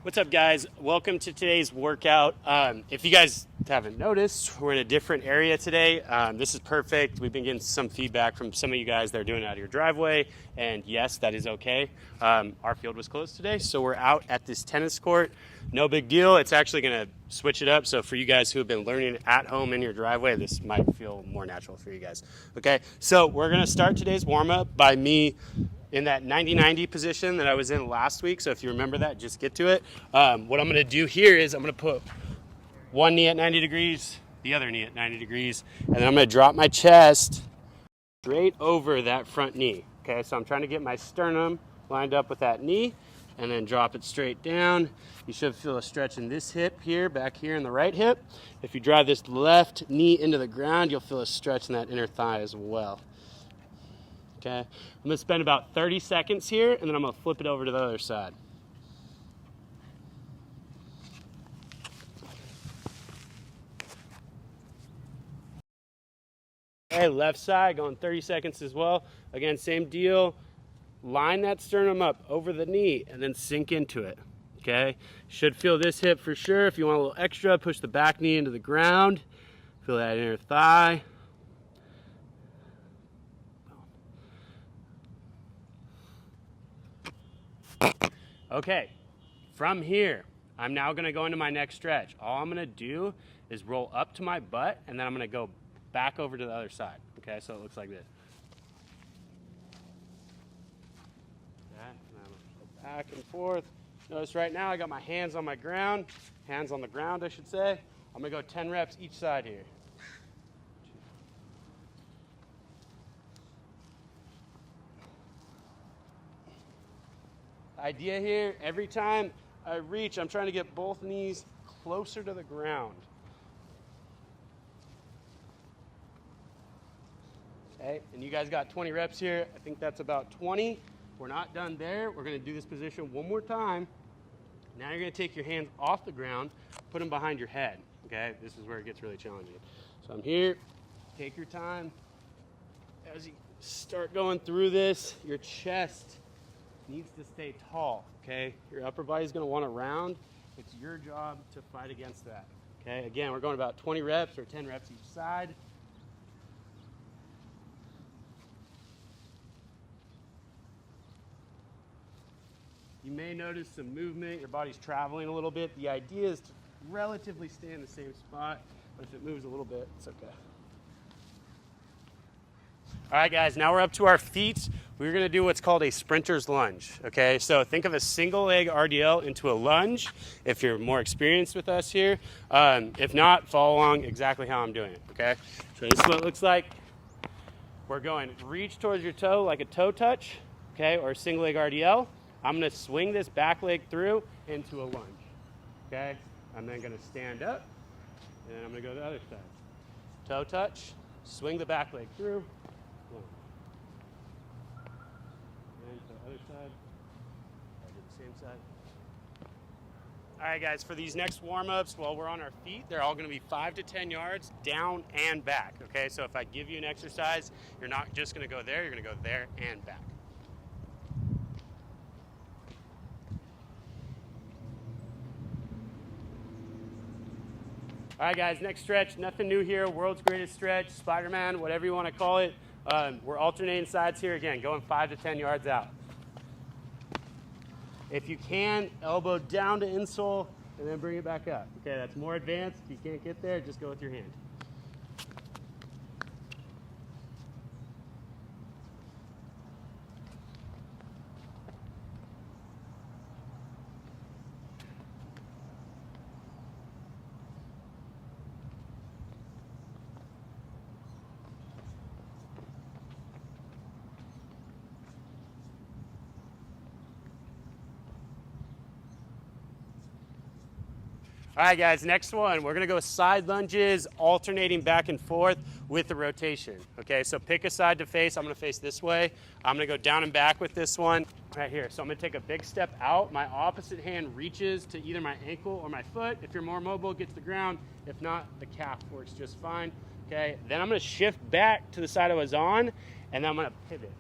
What's up, guys? Welcome to today's workout. If you guys haven't noticed, we're in a different area today. This is perfect. We've been getting some feedback from some of you guys that are doing it out of your driveway, and yes, that is okay. Our field was closed today, so we're out at this tennis court. No big deal. It's actually going to switch it up, so for you guys who have been learning at home in your driveway, this might feel more natural for you guys. Okay, so we're going to start today's warm-up by me in that 90-90 position that I was in last week. So if you remember that, just get to it. What I'm going to do here is I'm going to put one knee at 90 degrees, the other knee at 90 degrees, and then I'm going to drop my chest straight over that front knee. Okay, so I'm trying to get my sternum lined up with that knee and then drop it straight down. You should feel a stretch in this hip here, back here in the right hip. If you drive this left knee into the ground, you'll feel a stretch in that inner thigh as well. Okay, I'm going to spend about 30 seconds here, and then I'm going to flip it over to the other side. Okay, left side, going 30 seconds as well. Again, same deal. Line that sternum up over the knee, and then sink into it. Okay, should feel this hip for sure. If you want a little extra, push the back knee into the ground. Feel that inner thigh. Okay, from here, I'm now going to go into my next stretch. All I'm going to do is roll up to my butt, and then I'm going to go back over to the other side. Okay, so it looks like this. Okay, and I'm going to go back and forth. Notice right now I got my hands on my ground, hands on the ground, I should say. I'm going to go 10 reps each side here. Idea here, every time I reach, I'm trying to get both knees closer to the ground. Okay, and you guys got 20 reps here. I think that's about 20. We're not done there. We're going to do this position one more time. Now you're going to take your hands off the ground, put them behind your head. Okay, this is where it gets really challenging. So I'm here. Take your time. As you start going through this, your chest needs to stay tall, okay? Your upper body is going to want to round. It's your job to fight against that, okay? Again, we're going about 20 reps or 10 reps each side. You may notice some movement. Your body's traveling a little bit. The idea is to relatively stay in the same spot, but if it moves a little bit, it's okay. All right, guys, now we're up to our feet. We're going to do what's called a sprinter's lunge, okay? So think of a single leg RDL into a lunge if you're more experienced with us here. If not, follow along exactly how I'm doing it, okay? So this is what it looks like. We're going reach towards your toe like a toe touch, okay, or a single leg RDL. I'm going to swing this back leg through into a lunge, okay? I'm then going to stand up, and then I'm going to go to the other side. Toe touch, swing the back leg through. And to the other side, I do the same side. All right, guys, for these next warm-ups, while we're on our feet, they're all going to be 5 to 10 yards down and back, okay? So if I give you an exercise, you're not just going to go there, you're going to go there and back. All right, guys, next stretch, nothing new here. World's greatest stretch, Spider-Man, whatever you want to call it. We're alternating sides here again, going 5 to 10 yards out. If you can, elbow down to insole and then bring it back up. Okay, that's more advanced. If you can't get there, just go with your hand. All right, guys, next one. We're going to go side lunges, alternating back and forth with the rotation. Okay, so pick a side to face. I'm going to face this way. I'm going to go down and back with this one right here. So I'm going to take a big step out. My opposite hand reaches to either my ankle or my foot. If you're more mobile, get to the ground. If not, the calf works just fine. Okay, then I'm going to shift back to the side I was on, and then I'm going to pivot.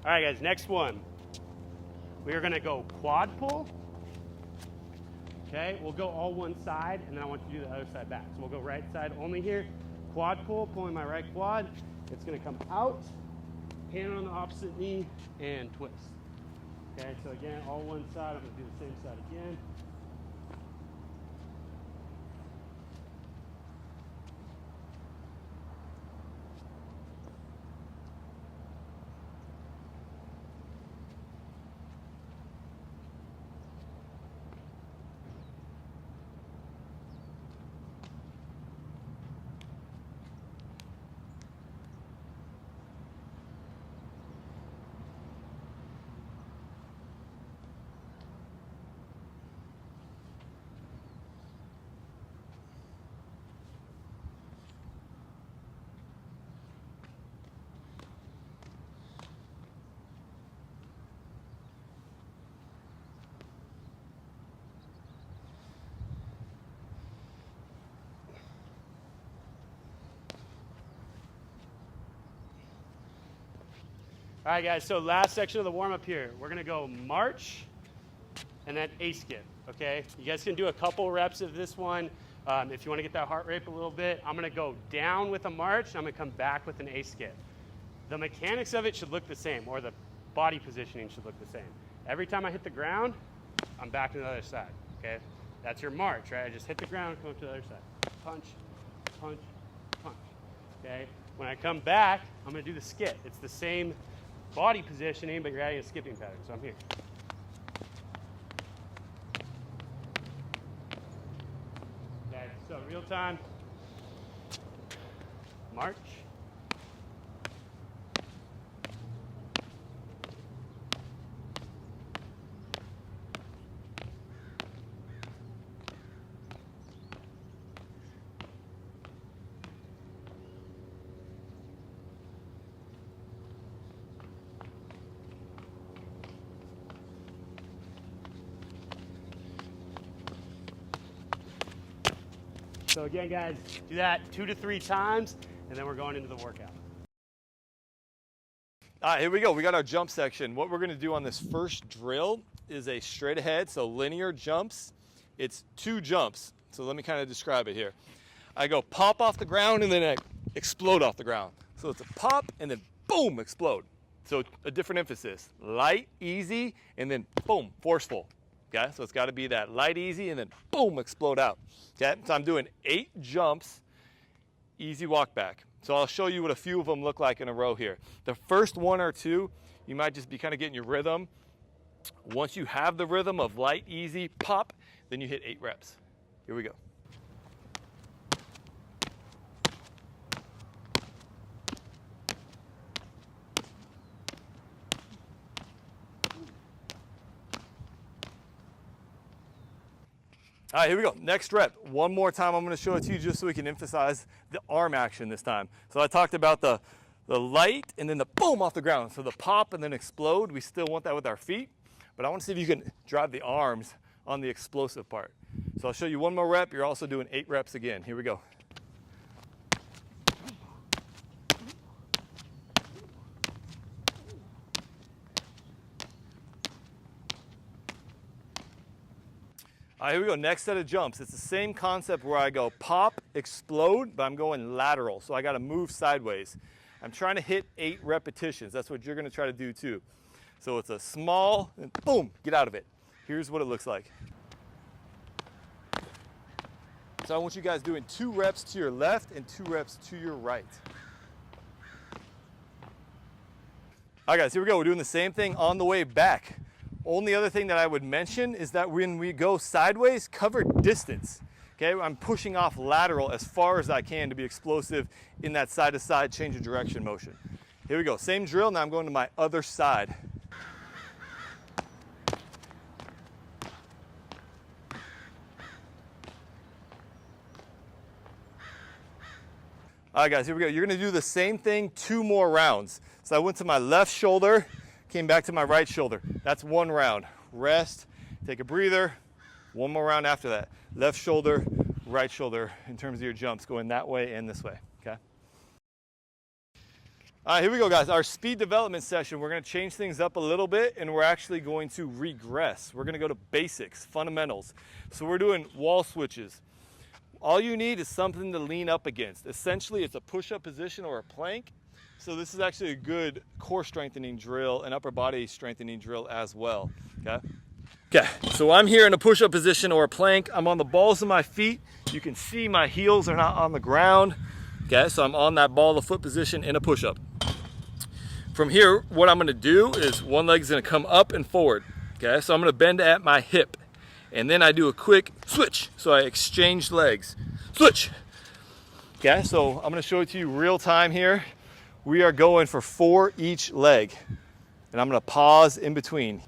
All right, guys, next one. We are gonna go quad pull. Okay, we'll go all one side, and then I want you to do the other side back. So we'll go right side only here. Quad pull, pulling my right quad. It's gonna come out, hand on the opposite knee, and twist. Okay, so again, all one side. I'm gonna do the same side again. All right, guys, so last section of the warm-up here. We're gonna go march and then A-skip, okay? You guys can do a couple reps of this one. If you wanna get that heart rate up a little bit, I'm gonna go down with a march, and I'm gonna come back with an A-skip. The mechanics of it should look the same, or the body positioning should look the same. Every time I hit the ground, I'm back to the other side, okay? That's your march, right? I just hit the ground, come up to the other side. Punch, punch, punch, okay? When I come back, I'm gonna do the skip. It's the same body positioning, but you're adding a skipping pattern. So I'm here. Okay, so real time, march. So again, guys, do that 2 to 3 times, and then we're going into the workout. All right, here we go. We got our jump section. What we're gonna do on this first drill is a straight ahead, so linear jumps. It's 2 jumps. So let me kind of describe it here. I go pop off the ground and then I explode off the ground. So it's a pop and then boom, explode. So a different emphasis. Light, easy, and then boom, forceful. Okay, so it's got to be that light, easy, and then boom, explode out. Okay, so I'm doing 8 jumps, easy walk back. So I'll show you what a few of them look like in a row here. The first 1 or 2, you might just be kind of getting your rhythm. Once you have the rhythm of light, easy, pop, then you hit 8 reps. Here we go. All right, here we go. Next rep. One more time, I'm going to show it to you just so we can emphasize the arm action this time. So I talked about the light and then the boom off the ground. So the pop and then explode. We still want that with our feet, but I want to see if you can drive the arms on the explosive part. So I'll show you one more rep. You're also doing 8 reps again. Here we go. All right, here we go. Next set of jumps. It's the same concept where I go pop, explode, but I'm going lateral. So I got to move sideways. I'm trying to hit 8 repetitions. That's what you're going to try to do too. So it's a small, and boom, get out of it. Here's what it looks like. So I want you guys doing 2 reps to your left and 2 reps to your right. All right, guys, here we go. We're doing the same thing on the way back. Only other thing that I would mention is that when we go sideways, cover distance. Okay, I'm pushing off lateral as far as I can to be explosive in that side-to-side change of direction motion. Here we go, same drill, now I'm going to my other side. All right, guys, here we go. You're gonna do the same thing 2 more rounds. So I went to my left shoulder, came back to my right shoulder. That's 1 round. Rest, take a breather. 1 more round after that. Left shoulder, right shoulder in terms of your jumps, going that way and this way, okay? All right, here we go, guys. Our speed development session, we're going to change things up a little bit, and we're actually going to regress. We're going to go to basics, fundamentals. So we're doing wall switches. All you need is something to lean up against. Essentially, it's a push-up position or a plank. So this is actually a good core strengthening drill and upper body strengthening drill as well, okay? Okay, so I'm here in a push-up position or a plank. I'm on the balls of my feet. You can see my heels are not on the ground. Okay, so I'm on that ball of the foot position in a push-up. From here, what I'm gonna do is one leg's gonna come up and forward. Okay, so I'm gonna bend at my hip. And then I do a quick switch. So I exchange legs. Switch. Okay, so I'm gonna show it to you real time here. We are going for 4 each leg. And I'm gonna pause in between.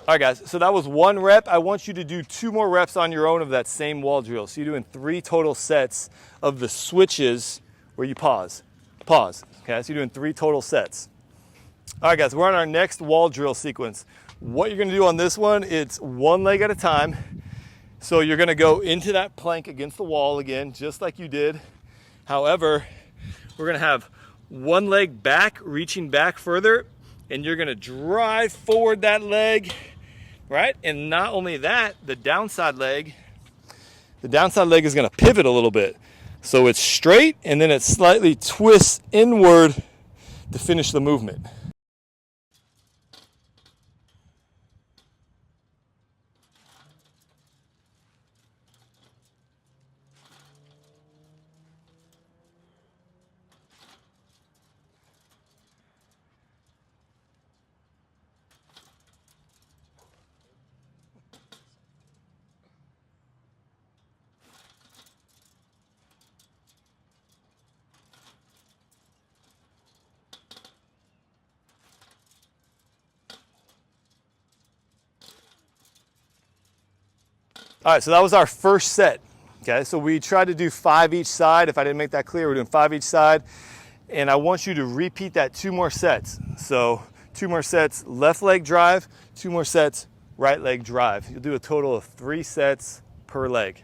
All right, guys, so that was 1 rep. I want you to do 2 more reps on your own of that same wall drill. So you're doing 3 total sets of the switches where you pause. Pause, okay? So you're doing 3 total sets. All right, guys, we're on our next wall drill sequence. What you're gonna do on this one, it's 1 leg at a time. So you're gonna go into that plank against the wall again, just like you did. However, we're gonna have 1 leg back, reaching back further, and you're gonna drive forward that leg, right? And not only that, the downside leg is gonna pivot a little bit. So it's straight and then it slightly twists inward to finish the movement. All right, so that was our first set. Okay, so we tried to do 5 each side. If I didn't make that clear, we're doing 5 each side. And I want you to repeat that 2 more sets. So 2 more sets, left leg drive, 2 more sets, right leg drive. You'll do a total of 3 sets per leg.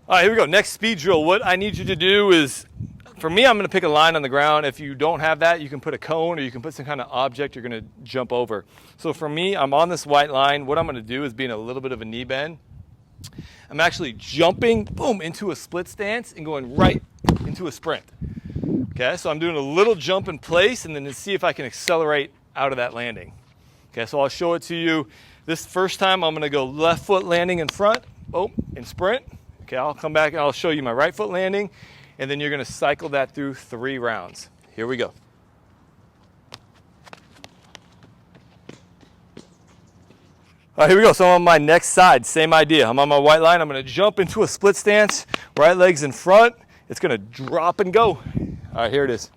All right, here we go. Next speed drill. What I need you to do is, for me, I'm gonna pick a line on the ground. If you don't have that, you can put a cone or you can put some kind of object you're gonna jump over. So for me, I'm on this white line. What I'm gonna do is be in a little bit of a knee bend. I'm actually jumping, boom, into a split stance and going right into a sprint. Okay, so I'm doing a little jump in place and then to see if I can accelerate out of that landing. Okay, so I'll show it to you. This first time, I'm gonna go left foot landing in front, boom, and sprint. Okay, I'll come back and I'll show you my right foot landing. And then you're gonna cycle that through 3 rounds. Here we go. All right, here we go. So I'm on my next side, same idea. I'm on my white line. I'm gonna jump into a split stance, right leg's in front. It's gonna drop and go. All right, here it is.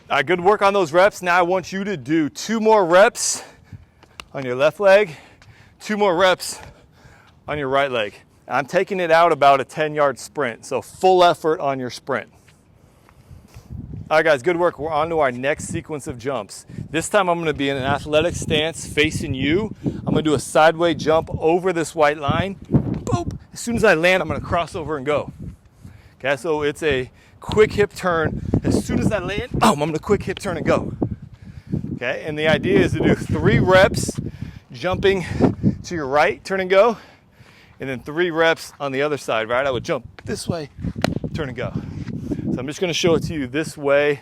All right, good work on those reps. Now I want you to do 2 more reps on your left leg, 2 more reps on your right leg. I'm taking it out about a 10-yard sprint, so full effort on your sprint. All right, guys, good work. We're on to our next sequence of jumps. This time I'm gonna be in an athletic stance facing you. I'm gonna do a sideways jump over this white line. Boop. As soon as I land, I'm gonna cross over and go. Okay, so it's a quick hip turn. As soon as I land, I'm gonna quick hip turn and go. Okay, and the idea is to do 3 reps jumping to your right, turn and go, and then 3 reps on the other side, right? I would jump this way, turn and go. So I'm just gonna show it to you this way,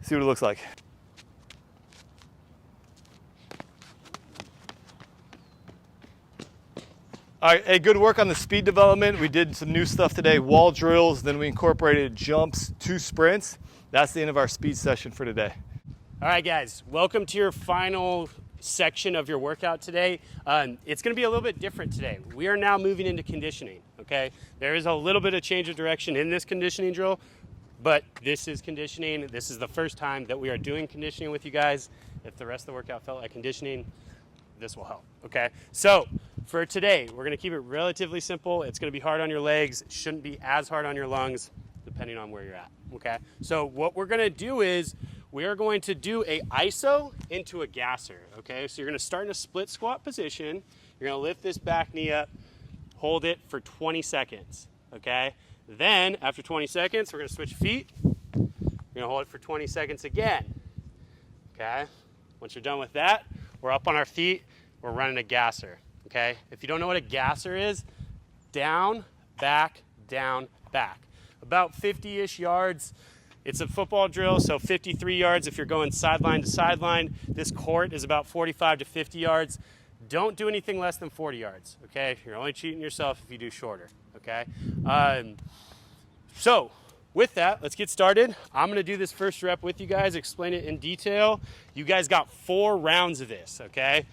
see what it looks like. All right, hey, good work on the speed development. We did some new stuff today, wall drills, then we incorporated jumps, 2 sprints. That's the end of our speed session for today. All right, guys, welcome to your final section of your workout today. It's going to be a little bit different today. We are now moving into conditioning, okay? There is a little bit of change of direction in this conditioning drill, but this is conditioning. This is the first time that we are doing conditioning with you guys. If the rest of the workout felt like conditioning, this will help, okay? So for today, we're gonna keep it relatively simple. It's gonna be hard on your legs. It shouldn't be as hard on your lungs, depending on where you're at, okay? So what we're gonna do is, we are going to do a iso into a gasser, okay? So you're gonna start in a split squat position. You're gonna lift this back knee up, hold it for 20 seconds, okay? Then, after 20 seconds, we're gonna switch feet. You're gonna hold it for 20 seconds again, okay? Once you're done with that, we're up on our feet, we're running a gasser, okay? If you don't know what a gasser is, down, back, about 50-ish yards. It's a football drill, so 53 yards if you're going sideline to sideline. This court is about 45 to 50 yards. Don't do anything less than 40 yards, okay? You're only cheating yourself if you do shorter, okay? So with that, let's get started. I'm gonna do this first rep with you guys, explain it in detail. You guys got 4 rounds of this, okay?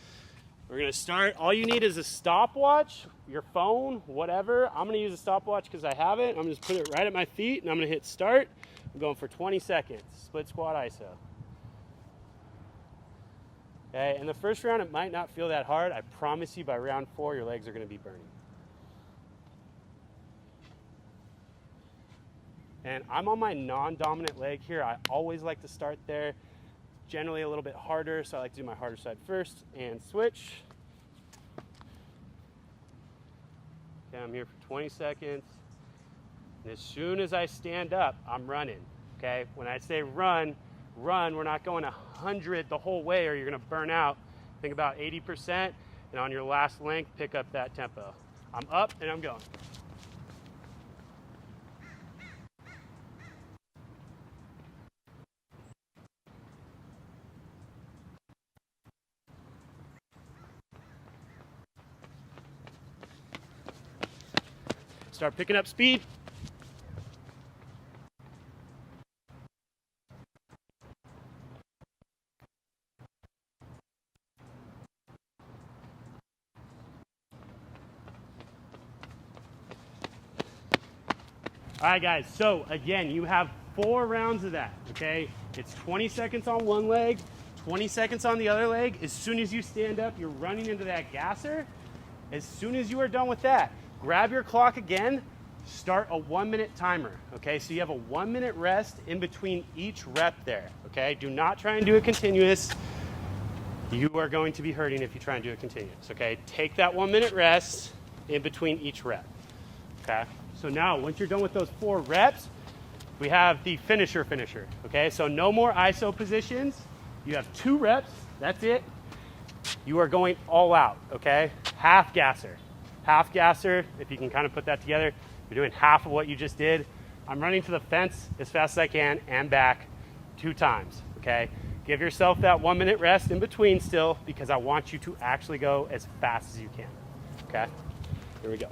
We're gonna start, all you need is a stopwatch, your phone, whatever. I'm gonna use a stopwatch because I have it. I'm gonna just put it right at my feet and I'm gonna hit start. I'm going for 20 seconds, split squat iso. Okay, and the first round, it might not feel that hard. I promise you by round 4, your legs are gonna be burning. And I'm on my non-dominant leg here. I always like to start there. Generally a little bit harder, so I like to do my harder side first and switch. Okay, I'm here for 20 seconds. And as soon as I stand up, I'm running, okay? When I say run, we're not going 100 the whole way or you're gonna burn out. Think about 80%, and on your last length, pick up that tempo. I'm up and I'm going. Start picking up speed. All right, guys, so again, you have 4 rounds of that, okay? It's 20 seconds on one leg, 20 seconds on the other leg. As soon as you stand up, you're running into that gasser. As soon as you are done with that, grab your clock again, start a 1-minute timer, okay? So you have a 1-minute rest in between each rep there, okay? Do not try and do it continuous. You are going to be hurting if you try and do it continuous, okay? Take that 1-minute rest in between each rep, okay? So now, once you're done with those 4 reps, we have the finisher, okay? So no more iso positions. You have 2 reps, that's it. You are going all out, okay? Half gasser, if you can kind of put that together. You're doing half of what you just did. I'm running to the fence as fast as I can and back 2 times, okay? Give yourself that 1-minute rest in between still because I want you to actually go as fast as you can, okay? Here we go.